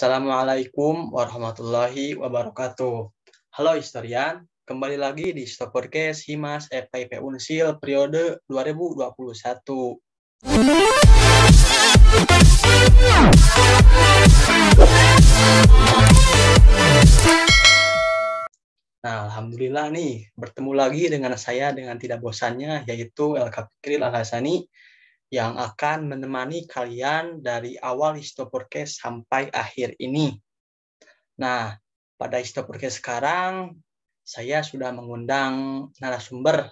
Assalamualaikum warahmatullahi wabarakatuh. Halo historian, kembali lagi di Stopodcast Himas FKIP Unsil periode 2021. Nah, alhamdulillah nih, bertemu lagi dengan saya dengan tidak bosannya, yaitu LK Fikril Al-Hasani, yang akan menemani kalian dari awal Histopodcast sampai akhir ini. Nah, pada Histopodcast sekarang, saya sudah mengundang narasumber,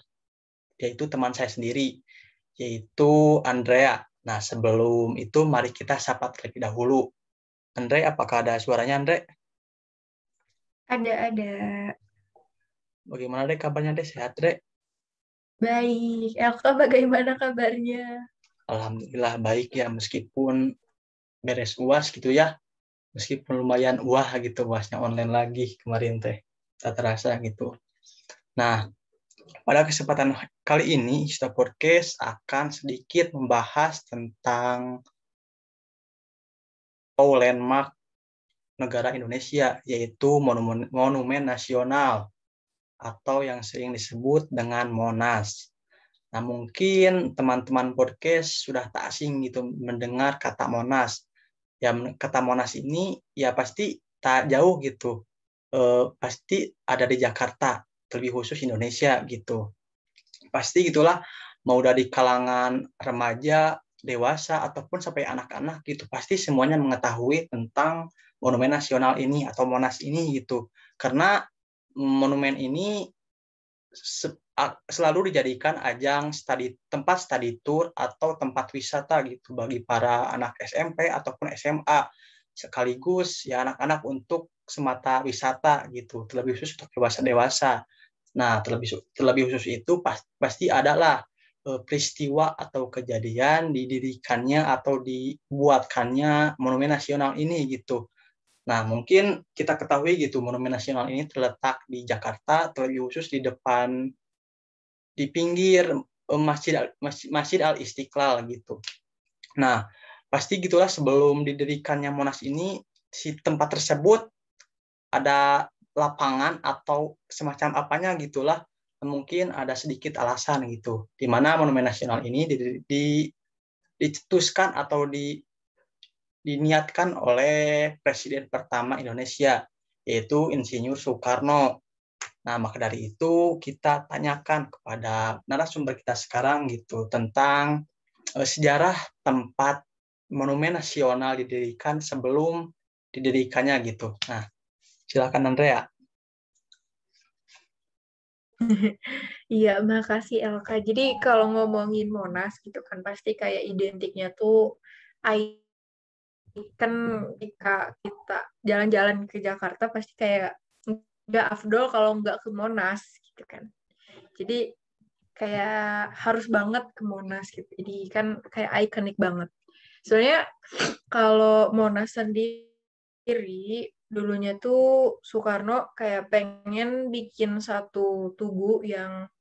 yaitu teman saya sendiri, yaitu Andrea. Nah, sebelum itu, mari kita sapa terlebih dahulu. Andre, apakah ada suaranya, Andre? Ada. Bagaimana, Dek, kabarnya, Dek? Sehat, Dek? Baik. Elka bagaimana kabarnya? Alhamdulillah baik ya, meskipun beres UAS gitu ya. Meskipun lumayan gitu, UASnya online lagi kemarin teh. Tak terasa gitu. Nah, pada kesempatan kali ini, Histopodcast akan sedikit membahas tentang landmark negara Indonesia, yaitu Monumen Nasional atau yang sering disebut dengan Monas. Nah, mungkin teman-teman podcast sudah tak asing gitu mendengar kata Monas. Ya, kata Monas ini ya pasti tak jauh gitu. Pasti ada di Jakarta, lebih khusus Indonesia gitu. Pasti gitulah, mau dari kalangan remaja, dewasa, ataupun sampai anak-anak gitu. Pasti semuanya mengetahui tentang Monumen Nasional ini atau Monas ini gitu. Karena monumen ini selalu dijadikan ajang tempat study tour atau tempat wisata gitu bagi para anak SMP ataupun SMA, sekaligus ya anak-anak untuk semata wisata gitu, terlebih khusus untuk dewasa. Nah, terlebih khusus itu pasti adalah peristiwa atau kejadian didirikannya atau dibuatkannya Monumen Nasional ini gitu. Nah, mungkin kita ketahui gitu, Monumen Nasional ini terletak di Jakarta, terlebih khusus di pinggir Masjid Al-Istiqlal gitu. Nah, pasti gitulah sebelum didirikannya Monas ini, si tempat tersebut ada lapangan atau semacam apanya gitulah, mungkin ada sedikit alasan gitu, di mana Monumen Nasional ini dicetuskan atau diniatkan oleh Presiden pertama Indonesia, yaitu Insinyur Soekarno. Nah, maka dari itu kita tanyakan kepada narasumber kita sekarang gitu tentang sejarah tempat Monumen Nasional didirikan sebelum didirikannya gitu. Nah, silakan Andrea. Iya, makasih Elka. Jadi kalau ngomongin Monas gitu kan pasti kayak identiknya tuh kan ketika kita jalan-jalan ke Jakarta pasti kayak nggak afdol kalau nggak ke Monas gitu kan. Jadi kayak harus banget ke Monas gitu. Jadi kan kayak ikonik banget. Sebenarnya kalau Monas sendiri dulunya tuh Soekarno kayak pengen bikin satu tugu yang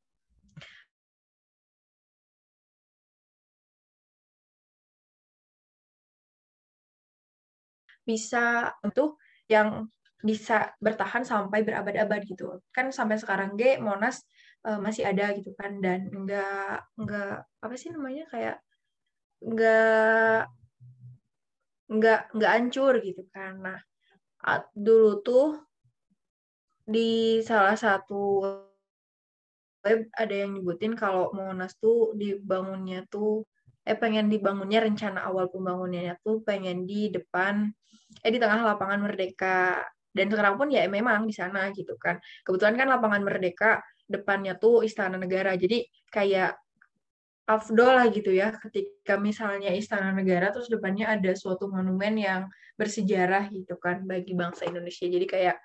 bisa untuk yang bisa bertahan sampai berabad-abad gitu. Kan sampai sekarang Monas masih ada gitu kan dan enggak apa sih namanya kayak enggak enggak hancur gitu kan. Nah, dulu tuh di salah satu web ada yang nyebutin kalau Monas tuh pengen dibangunnya rencana awal pembangunannya tuh pengen di tengah lapangan Merdeka, dan sekarang pun ya memang di sana gitu kan. Kebetulan kan lapangan Merdeka depannya tuh Istana Negara, jadi kayak afdol lah gitu ya ketika misalnya Istana Negara terus depannya ada suatu monumen yang bersejarah gitu kan bagi bangsa Indonesia, jadi kayak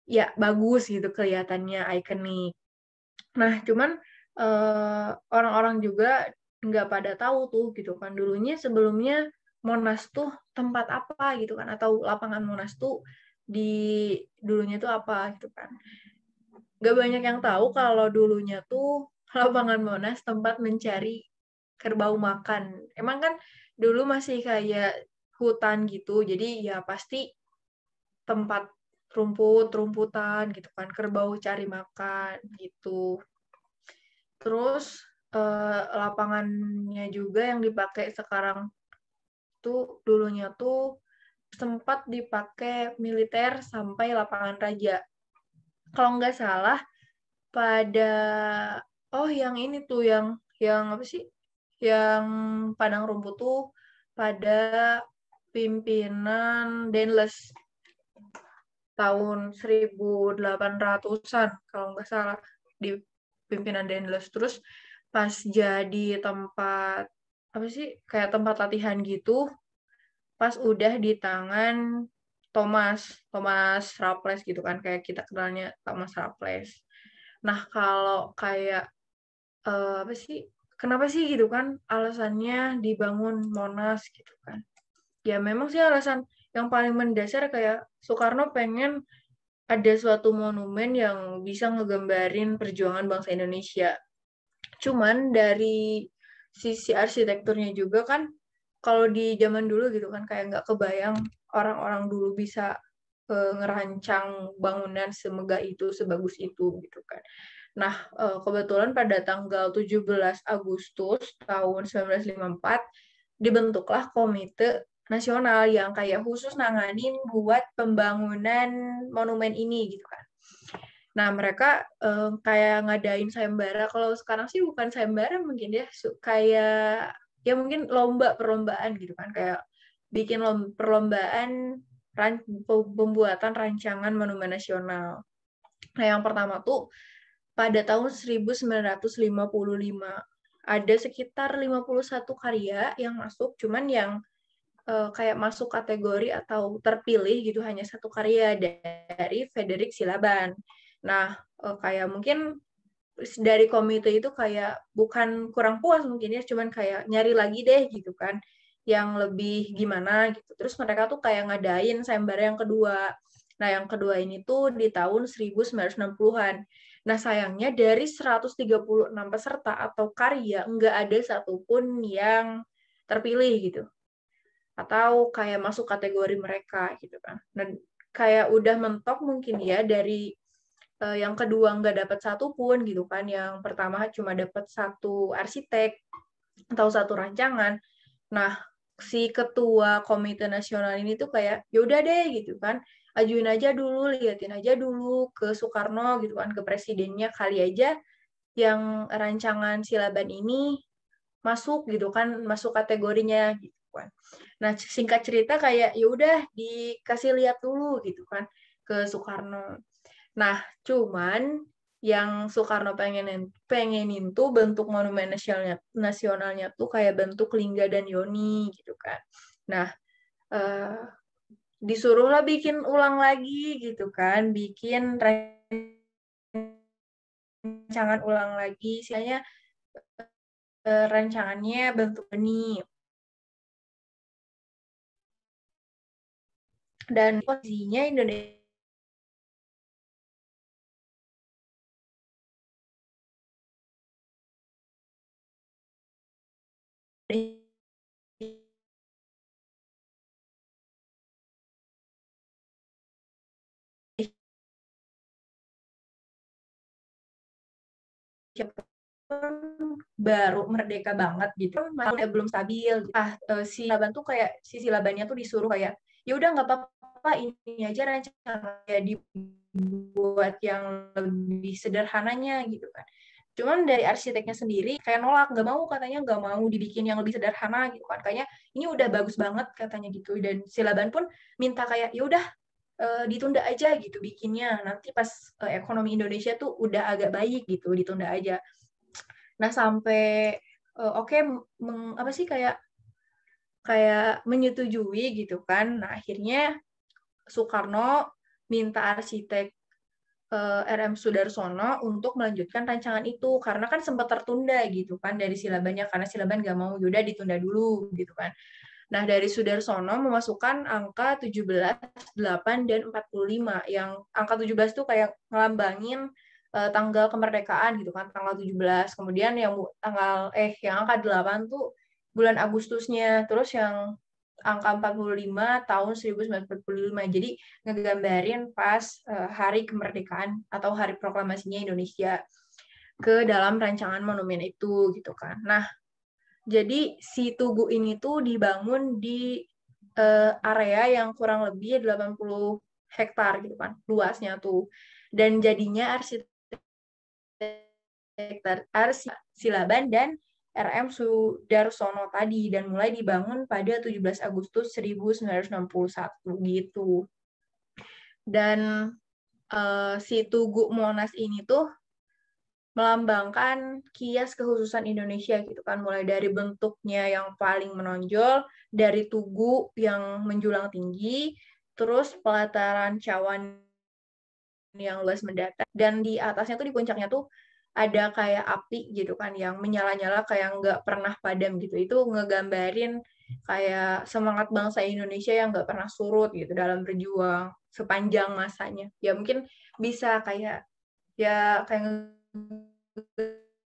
ya bagus gitu kelihatannya, ikonik. Nah, cuman orang-orang juga nggak pada tahu tuh gitu kan dulunya sebelumnya Monas tuh tempat apa gitu kan, atau lapangan Monas tuh di dulunya tuh apa gitu kan. Nggak banyak yang tahu kalau dulunya tuh lapangan Monas tempat mencari kerbau makan. Emang kan dulu masih kayak hutan gitu. Jadi ya pasti tempat rumputan gitu kan, kerbau cari makan gitu. Terus lapangannya juga yang dipakai sekarang tuh dulunya tuh sempat dipakai militer sampai lapangan raja. Kalau nggak salah pada yang ini tuh yang apa sih? Yang padang rumput tuh pada pimpinan Dendles tahun 1800-an kalau nggak salah di pimpinan Dendles. Terus pas jadi tempat apa sih kayak tempat latihan gitu, pas udah di tangan Thomas Raffles gitu kan, kayak kita kenalnya Thomas Raffles. Nah kalau kayak apa sih kenapa sih gitu kan alasannya dibangun Monas gitu kan? Ya memang sih alasan yang paling mendasar kayak Soekarno pengen ada suatu monumen yang bisa ngegambarin perjuangan bangsa Indonesia. Cuman dari sisi arsitekturnya juga kan, kalau di zaman dulu gitu kan kayak nggak kebayang orang-orang dulu bisa ngerancang bangunan semegah itu, sebagus itu gitu kan. Nah, kebetulan pada tanggal 17 Agustus tahun 1954 dibentuklah Komite Nasional yang kayak khusus nanganin buat pembangunan monumen ini gitu kan. Nah, mereka kayak ngadain sayembara. Kalau sekarang sih bukan sayembara mungkin ya, kayak ya mungkin perlombaan gitu kan, kayak bikin perlombaan pembuatan rancangan monumen nasional. Nah, yang pertama tuh pada tahun 1955 ada sekitar 51 karya yang masuk, cuman yang kayak masuk kategori atau terpilih gitu hanya satu karya dari Frederick Silaban. Nah, kayak mungkin dari komite itu kayak bukan kurang puas mungkin ya, cuman kayak nyari lagi deh gitu kan, yang lebih gimana gitu. Terus mereka tuh kayak ngadain sayembara yang kedua. Nah, yang kedua ini tuh di tahun 1960-an. Nah, sayangnya dari 136 peserta atau karya, nggak ada satupun yang terpilih gitu. Atau kayak masuk kategori mereka gitu kan. Dan kayak udah mentok mungkin ya dari yang kedua nggak dapat satu pun gitu kan, yang pertama cuma dapat satu arsitek atau satu rancangan. Nah, si ketua komite nasional ini tuh kayak yaudah deh gitu kan, ajuin aja dulu, liatin aja dulu ke Soekarno gitu kan, ke presidennya, kali aja yang rancangan Silaban ini masuk gitu kan, masuk kategorinya gitu kan. Nah, singkat cerita kayak ya udah dikasih lihat dulu gitu kan ke Soekarno. Nah, cuman yang Soekarno pengenin tuh bentuk monumen nasionalnya tuh kayak bentuk Lingga dan Yoni gitu kan. Nah, eh, disuruhlah bikin ulang lagi gitu kan, bikin rancangan ulang lagi, istilahnya rancangannya bentuk benih. Dan posisinya Indonesia baru merdeka banget gitu, masih belum stabil. Si Laban tuh kayak si Silabannya tuh disuruh kayak ya udah nggak apa-apa, ini aja rancangannya dibuat yang lebih sederhananya gitu kan. Cuman dari arsiteknya sendiri kayak nolak, nggak mau, katanya nggak mau dibikin yang lebih sederhana gitu kan. Kayaknya ini udah bagus banget katanya gitu. Dan Silaban pun minta kayak ya udah ditunda aja gitu bikinnya. Nanti pas ekonomi Indonesia tuh udah agak baik gitu, ditunda aja. Nah, sampai oke, apa sih kayak menyetujui gitu kan. Nah, akhirnya Soekarno minta arsitek RM Sudarsono untuk melanjutkan rancangan itu karena kan sempat tertunda gitu kan dari Silabannya, karena Silaban nggak mau, yaudah ditunda dulu gitu kan. Nah, dari Sudarsono memasukkan angka 17, 8, dan 45. Yang angka 17 tuh kayak ngelambangin tanggal kemerdekaan gitu kan, tanggal 17. Kemudian yang angka 8 tuh bulan Agustusnya. Terus yang angka 45 tahun 1945. Jadi ngegambarin pas hari kemerdekaan atau hari proklamasinya Indonesia ke dalam rancangan monumen itu gitu kan. Nah, jadi si Tugu ini tuh dibangun di area yang kurang lebih 80 hektar gitu kan, luasnya tuh. Dan jadinya arsitektur Silaban dan RM Sudarsono tadi, dan mulai dibangun pada 17 Agustus 1961 gitu. Dan si Tugu Monas ini tuh melambangkan kias kekhususan Indonesia gitu kan, mulai dari bentuknya yang paling menonjol, dari tugu yang menjulang tinggi, terus pelataran cawan yang luas mendatar, dan di atasnya tuh, di puncaknya tuh ada kayak api gitu kan yang menyala-nyala kayak nggak pernah padam gitu. Itu ngegambarin kayak semangat bangsa Indonesia yang nggak pernah surut gitu dalam berjuang sepanjang masanya. Ya mungkin bisa kayak ya kayak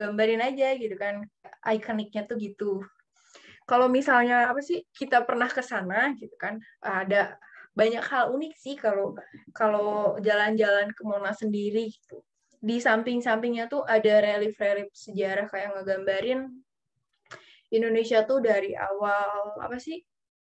gambarin aja gitu kan, ikoniknya tuh gitu. Kalau misalnya apa sih, kita pernah ke sana gitu kan, ada banyak hal unik sih kalau kalau jalan-jalan ke Monas sendiri gitu. Di samping-sampingnya tuh ada relief-relief sejarah kayak ngegambarin Indonesia tuh dari awal apa sih?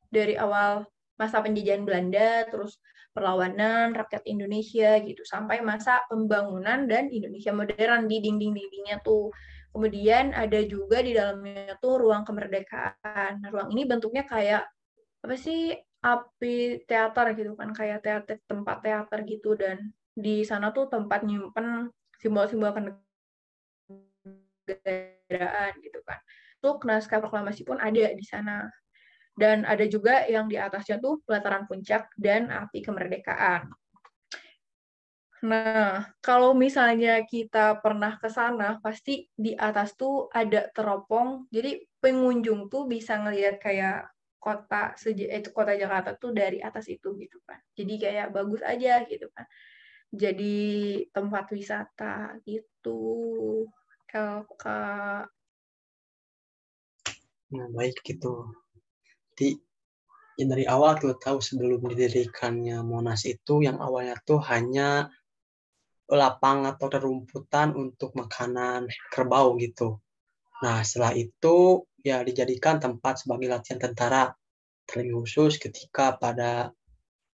Dari awal masa penjajahan Belanda, terus perlawanan rakyat Indonesia gitu, sampai masa pembangunan dan Indonesia modern di dinding-dindingnya tuh. Kemudian ada juga di dalamnya tuh ruang kemerdekaan. Nah, ruang ini bentuknya kayak apa sih? Api teater gitu kan, kayak teater, tempat teater gitu, dan di sana tuh tempat nyimpen simbol-simbol kenegaraan gitu kan. Tuh naskah proklamasi pun ada di sana. Dan ada juga yang di atasnya tuh pelataran puncak dan api kemerdekaan. Nah, kalau misalnya kita pernah ke sana, pasti di atas tuh ada teropong. Jadi pengunjung tuh bisa ngelihat kayak kota Jakarta tuh dari atas itu gitu kan. Jadi kayak bagus aja gitu kan. Jadi tempat wisata gitu. Kak. Nah, baik gitu. Jadi ya dari awal kita tahu sebelum didirikannya Monas itu yang awalnya tuh hanya lapang atau rerumputan untuk makanan kerbau gitu. Nah, setelah itu ya dijadikan tempat sebagai latihan tentara, terlebih khusus ketika pada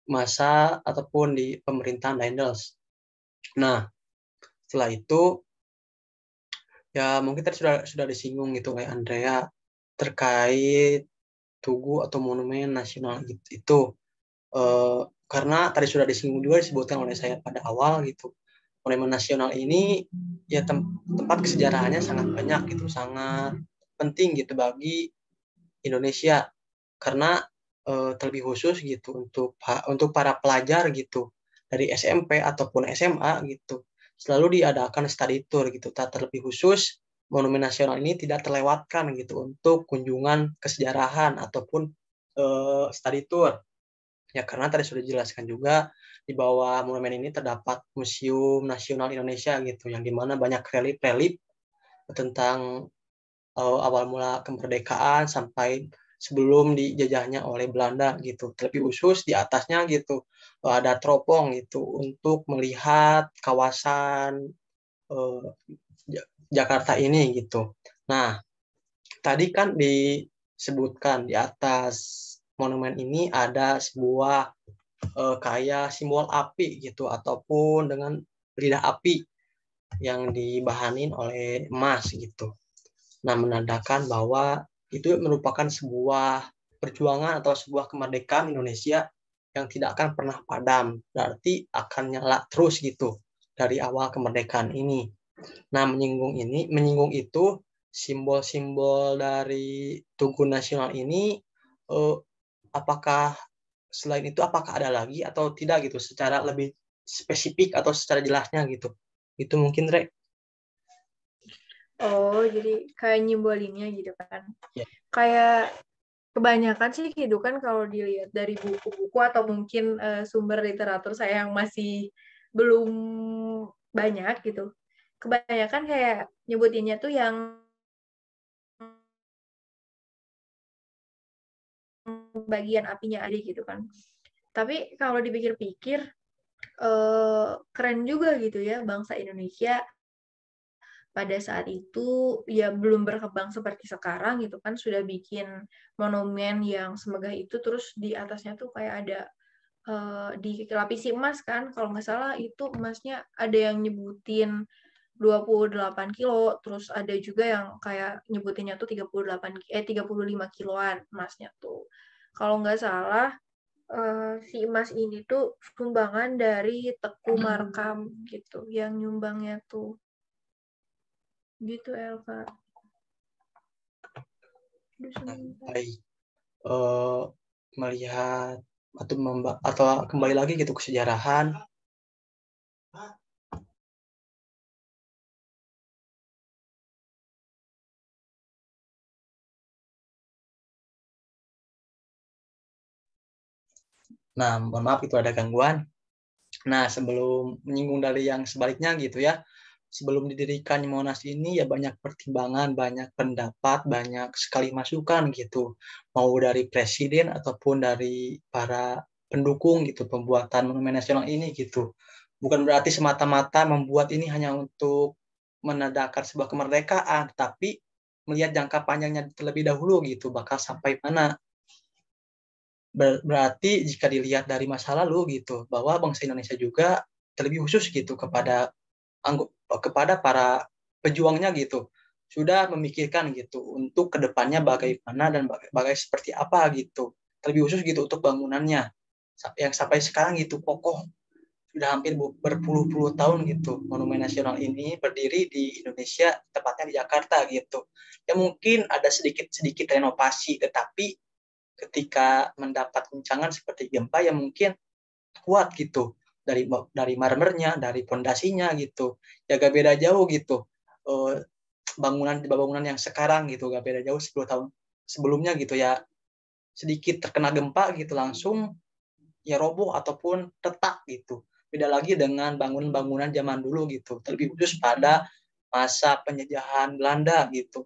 masa ataupun di pemerintahan Daendels. Nah, setelah itu ya mungkin tadi sudah disinggung gitu kayak Andrea terkait tugu atau monumen nasional itu. Karena tadi sudah disinggung juga disebutkan oleh saya pada awal gitu. Monumen nasional ini ya tempat kesejarahannya sangat banyak gitu, sangat penting gitu bagi Indonesia karena terlebih khusus gitu untuk para pelajar gitu dari SMP ataupun SMA gitu selalu diadakan study tour gitu. Terlebih khusus Monumen Nasional ini tidak terlewatkan gitu untuk kunjungan kesejarahan ataupun study tour. Ya karena tadi sudah dijelaskan juga di bawah monumen ini terdapat Museum Nasional Indonesia gitu yang dimana banyak relief-relief tentang awal mula kemerdekaan sampai sebelum dijajahnya oleh Belanda gitu. Terlebih khusus di atasnya gitu ada teropong gitu untuk melihat kawasan uh, Jakarta ini gitu. Nah, tadi kan disebutkan di atas monumen ini ada sebuah kayak simbol api gitu ataupun dengan lidah api yang dibahanin oleh emas gitu. Nah, menandakan bahwa itu merupakan sebuah perjuangan atau sebuah kemerdekaan Indonesia yang tidak akan pernah padam. Berarti akan nyala terus gitu dari awal kemerdekaan ini. Nah, menyinggung itu simbol-simbol dari Tugu Nasional ini apakah selain itu apakah ada lagi atau tidak gitu secara lebih spesifik atau secara jelasnya gitu. Itu mungkin Re. Oh, jadi kayak nyimbolinnya gitu kan. Ya. Kayak kebanyakan sih gitu kan kalau dilihat dari buku-buku atau mungkin sumber literatur saya yang masih belum banyak gitu. Kebanyakan kayak nyebutinnya tuh yang bagian apinya ada gitu kan. Tapi kalau dipikir-pikir keren juga gitu ya bangsa Indonesia pada saat itu ya belum berkembang seperti sekarang gitu kan, sudah bikin monumen yang semegah itu, terus di atasnya tuh kayak ada dilapisi emas kan, kalau nggak salah itu emasnya ada yang nyebutin 28 kilo, terus ada juga yang kayak nyebutinnya tuh 35 kiloan emasnya tuh. Kalau nggak salah si emas ini tuh sumbangan dari Teku Markam gitu, yang nyumbangnya tuh. Gitu Elva. Baik. Melihat atau kembali lagi gitu ke sejarahan. Nah, mohon maaf itu ada gangguan. Nah, sebelum menyinggung dari yang sebaliknya gitu ya, sebelum didirikan Monas ini ya banyak pertimbangan, banyak pendapat, banyak sekali masukan gitu. Mau dari presiden ataupun dari para pendukung gitu pembuatan Monumen Nasional ini gitu. Bukan berarti semata-mata membuat ini hanya untuk menandakan sebuah kemerdekaan, tapi melihat jangka panjangnya terlebih dahulu gitu, bakal sampai mana. Berarti jika dilihat dari masa lalu gitu, bahwa bangsa Indonesia juga terlebih khusus gitu kepada para pejuangnya gitu, sudah memikirkan gitu untuk kedepannya bagaimana dan seperti apa gitu, terlebih khusus gitu untuk bangunannya yang sampai sekarang gitu kokoh, sudah hampir berpuluh-puluh tahun gitu Monumen Nasional ini berdiri di Indonesia, tepatnya di Jakarta gitu. Ya mungkin ada sedikit renovasi, tetapi ketika mendapat guncangan seperti gempa ya mungkin kuat gitu, dari marmernya, dari pondasinya gitu, ya gak beda jauh gitu. Bangunan yang sekarang gitu gak beda jauh 10 tahun sebelumnya gitu ya, sedikit terkena gempa gitu langsung ya roboh ataupun retak gitu. Beda lagi dengan bangunan-bangunan zaman dulu gitu, terlebih khusus pada masa penjajahan Belanda gitu.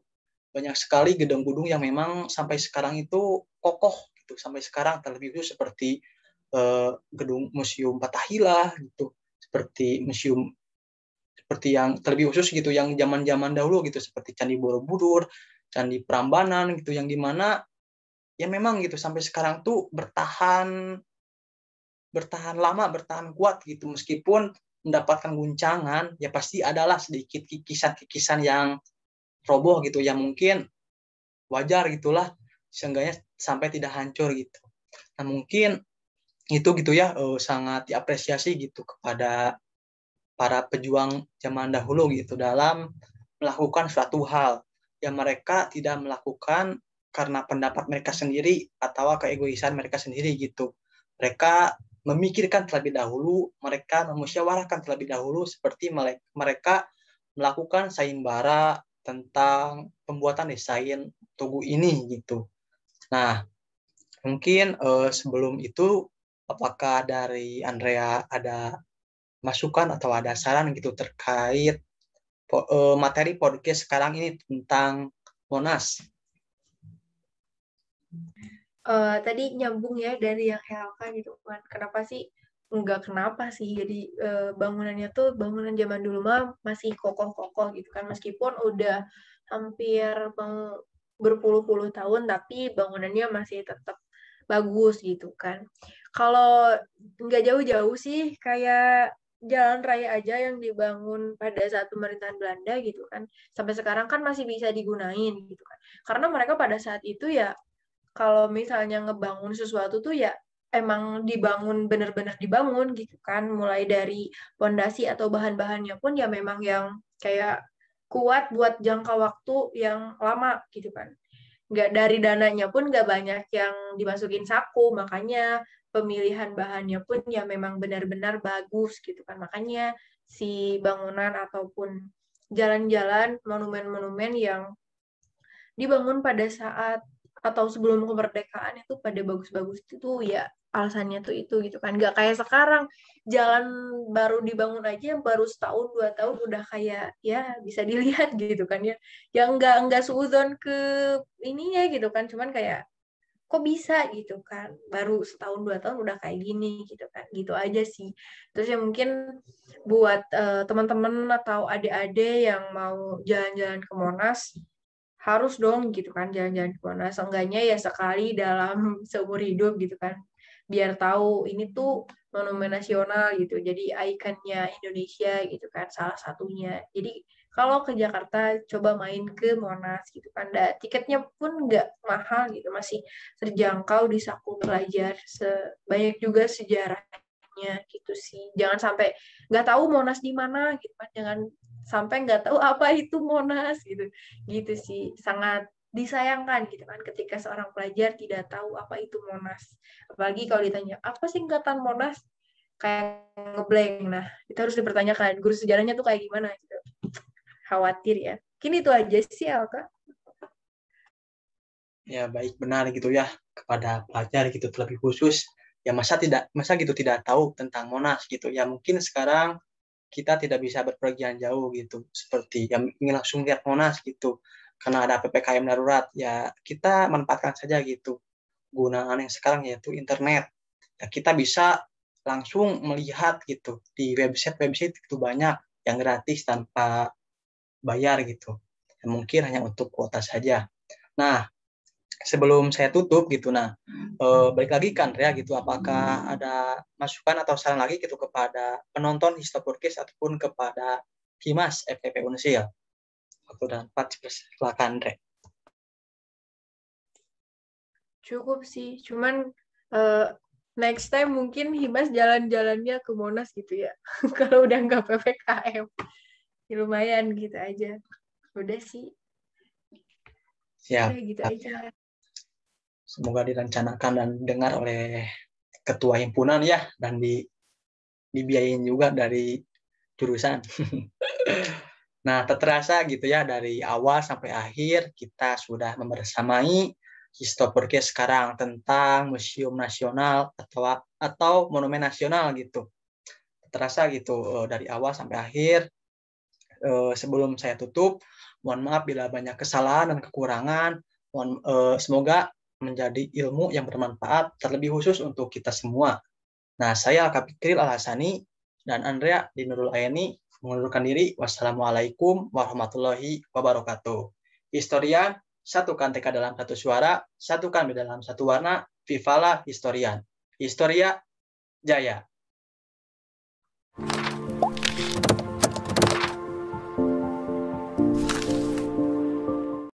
Banyak sekali gedung-gedung yang memang sampai sekarang itu kokoh gitu, sampai sekarang, terlebih khusus seperti gedung Museum Fathahillah gitu, seperti yang terlebih khusus gitu yang zaman-zaman dahulu gitu, seperti Candi Borobudur, Candi Prambanan gitu, yang dimana ya memang gitu sampai sekarang tuh bertahan lama, bertahan kuat gitu, meskipun mendapatkan guncangan ya pasti adalah sedikit kikisan-kikisan yang roboh gitu, yang mungkin wajar gitulah, seenggaknya sampai tidak hancur gitu. Nah mungkin itu gitu ya, sangat diapresiasi gitu kepada para pejuang zaman dahulu gitu dalam melakukan suatu hal yang mereka tidak melakukan karena pendapat mereka sendiri atau keegoisan mereka sendiri gitu. Mereka memikirkan terlebih dahulu, mereka memusyawarahkan terlebih dahulu, seperti mereka melakukan sayembara tentang pembuatan desain tugu ini gitu. Nah, mungkin sebelum itu, apakah dari Andrea ada masukan atau ada saran gitu terkait materi podcast sekarang ini tentang Monas? Tadi nyambung ya dari yang LK gitu kan. Kenapa sih? Enggak kenapa sih. Jadi bangunannya tuh bangunan zaman dulu mah masih kokoh-kokoh gitu kan. Meskipun udah hampir berpuluh-puluh tahun, tapi bangunannya masih tetap bagus gitu kan. Kalau nggak jauh-jauh sih, kayak jalan raya aja yang dibangun pada saat pemerintahan Belanda gitu kan. Sampai sekarang kan masih bisa digunain gitu kan. Karena mereka pada saat itu ya kalau misalnya ngebangun sesuatu tuh ya emang dibangun bener-bener dibangun gitu kan, mulai dari fondasi atau bahan-bahannya pun ya memang yang kayak kuat buat jangka waktu yang lama gitu kan. Nggak, dari dananya pun nggak banyak yang dimasukin saku, makanya pemilihan bahannya pun ya memang benar-benar bagus gitu kan. Makanya si bangunan ataupun jalan-jalan, monumen-monumen yang dibangun pada saat atau sebelum kemerdekaan itu pada bagus-bagus itu ya alasannya tuh itu gitu kan, nggak kayak sekarang jalan baru dibangun aja baru setahun 2 tahun udah kayak ya bisa dilihat gitu kan ya, yang nggak suuzon ke ininya gitu kan, cuman kayak kok bisa gitu kan, baru setahun 2 tahun udah kayak gini gitu kan, gitu aja sih. Terus ya mungkin buat teman-teman atau adik-adik yang mau jalan-jalan ke Monas, harus dong gitu kan jalan-jalan ke Monas, seenggaknya ya sekali dalam seumur hidup gitu kan, biar tahu ini tuh monumen nasional gitu, jadi ikonnya Indonesia gitu kan, salah satunya. Jadi kalau ke Jakarta coba main ke Monas gitu kan, tiketnya pun nggak mahal gitu, masih terjangkau di saku pelajar, banyak juga sejarahnya gitu sih. Jangan sampai nggak tahu Monas di mana gitu kan, jangan sampai nggak tahu apa itu Monas gitu, gitu sih. Sangat disayangkan gitu kan ketika seorang pelajar tidak tahu apa itu Monas. Apalagi kalau ditanya apa singkatan Monas, kayak ngeblank. Nah, itu harus dipertanyakan guru sejarahnya tuh kayak gimana gitu. Khawatir ya. Mungkin itu aja sih, Alka. Ya baik, benar gitu ya, kepada pelajar gitu terlebih khusus ya, masa gitu tidak tahu tentang Monas gitu ya. Mungkin sekarang kita tidak bisa berpergian jauh gitu, seperti yang ingin langsung lihat Monas gitu karena ada PPKM darurat ya, kita manfaatkan saja gitu gunaan yang sekarang yaitu internet ya. Kita bisa langsung melihat gitu di website itu banyak yang gratis tanpa bayar gitu ya, mungkin hanya untuk kuota saja. Nah, sebelum saya tutup gitu, nah balik lagi kan Andrea gitu, apakah ada masukan atau saran lagi gitu kepada penonton Histopodcast ataupun kepada Himas FTP Unsil? Waktu dan 4, silakan Andre. Cukup sih, cuman next time mungkin Himas jalan-jalannya ke Monas gitu ya. Kalau udah nggak PPKM. Ya, lumayan gitu aja. Udah sih. Siap. Udah gitu aja. Semoga direncanakan dan dengar oleh ketua himpunan ya, dan dibiayain juga dari jurusan. Nah, tak terasa gitu ya, dari awal sampai akhir kita sudah membersamai Histopodcast sekarang tentang Museum Nasional atau Monumen Nasional gitu. Terasa gitu dari awal sampai akhir. Sebelum saya tutup, mohon maaf bila banyak kesalahan dan kekurangan. Semoga menjadi ilmu yang bermanfaat, terlebih khusus untuk kita semua. Nah, saya Al-Kapikril Al-Hasani dan Andrea di Nurul Ayani mengundurkan diri. Wassalamualaikum warahmatullahi wabarakatuh. Historian, satukan TK dalam satu suara, satukan dalam satu warna. Vivala Historian. Historia Jaya.